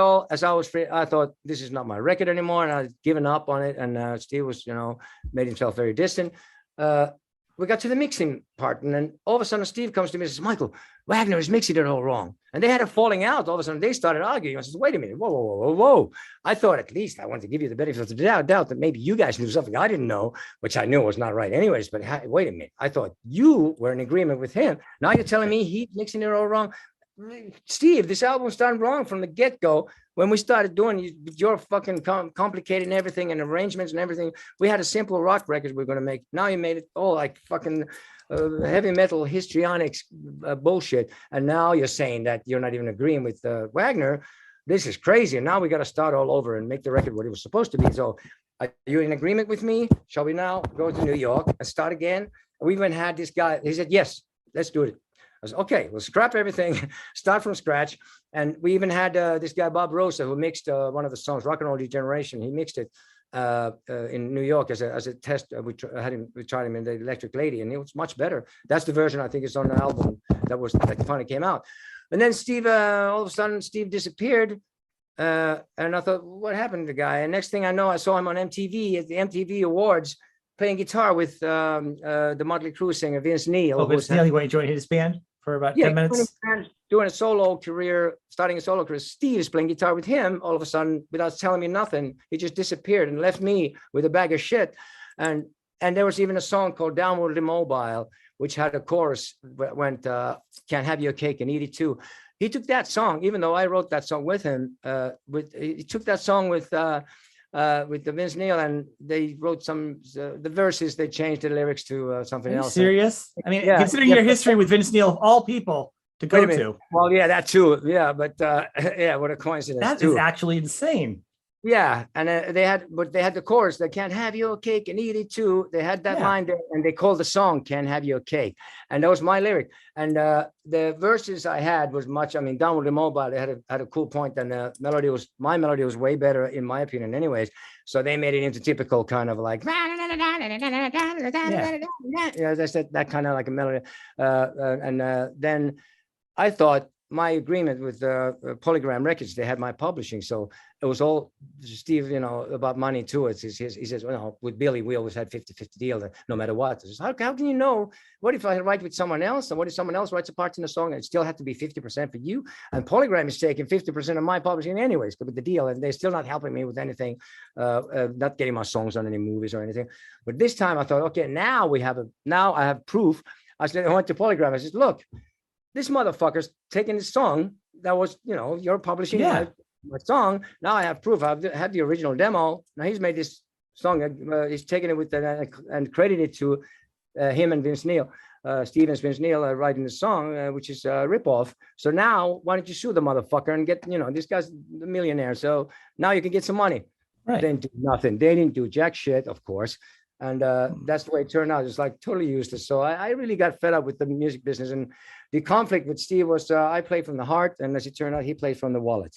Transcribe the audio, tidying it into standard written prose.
all, as I was free, I thought this is not my record anymore, and I'd given up on it. And Steve was, made himself very distant. We got to the mixing part, and then all of a sudden Steve comes to me and says, Michael, Wagner is mixing it all wrong. And they had a falling out. All of a sudden they started arguing. I said, wait a minute, whoa. I thought at least I wanted to give you the benefit of the doubt that maybe you guys knew something I didn't know, which I knew was not right anyways. But wait a minute, I thought you were in agreement with him. Now you're telling me he's mixing it all wrong. Steve, this album's done wrong from the get-go. When we started doing your fucking complicated and everything and arrangements and everything, we had a simple rock record we were going to make. Now you made it all like fucking heavy metal histrionics bullshit. And now you're saying that you're not even agreeing with Wagner. This is crazy. And now we got to start all over and make the record what it was supposed to be. So are you in agreement with me? Shall we now go to New York and start again? We even had this guy. He said, yes, let's do it. I was okay, we'll scrap everything, start from scratch. And we even had this guy, Bob Rosa, who mixed one of the songs, Rock and Roll Degeneration. He mixed it in New York as a test. We tried him in the Electric Lady, and it was much better. That's the version I think is on the album that finally came out. And then Steve, all of a sudden, Steve disappeared. And I thought, what happened to the guy? And next thing I know, I saw him on MTV at the MTV Awards playing guitar with the Motley Crue singer, Vince Neil. Oh, Vince Neil, you want to join his band for about 10 minutes? Doing a solo career, starting a solo career. Steve is playing guitar with him all of a sudden without telling me nothing. He just disappeared and left me with a bag of shit. And there was even a song called Downward Immobile, which had a chorus that went, Can't Have Your Cake and Eat It Too. He took that song, even though I wrote that song with him, he took that song with the Vince Neil, and they wrote the verses, they changed the lyrics to something else. Serious? I mean, considering your history with Vince Neil, of all people to go to. Well, yeah, that too. Yeah, but yeah, what a coincidence. That is actually insane. Yeah, and they had the chorus, they can't have your cake and eat it too. They had that line there, and they called the song "Can't Have Your Cake," and that was my lyric. And the verses I had was much. I mean, Downward Immobile, they had a cool point, and my melody was way better in my opinion, anyways. So they made it into typical kind of like, as I said, that kind of like a melody. Then I thought, my agreement with Polygram Records, they had my publishing. So it was all Steve, about money too. He says, well, with Billy, we always had 50-50 deal, no matter what. Says, how can you know? What if I write with someone else? And what if someone else writes a part in the song and it still had to be 50% for you? And Polygram is taking 50% of my publishing anyways, with the deal. And they're still not helping me with anything, not getting my songs on any movies or anything. But this time I thought, okay, now I have proof. I went to Polygram. I said, look, this motherfucker's taking this song that was, you're publishing my song. Now I have proof. I have the original demo. Now he's made this song. He's taken it with and credited it to him and Vince Neil, Steve and Vince Neil writing the song, which is a ripoff. So now why don't you sue the motherfucker and get, this guy's the millionaire. So now you can get some money. Right. They didn't do nothing. They didn't do jack shit, of course. And that's the way it turned out. It's like totally useless. So I really got fed up with the music business. And the conflict with Steve was I played from the heart. And as it turned out, he played from the wallet.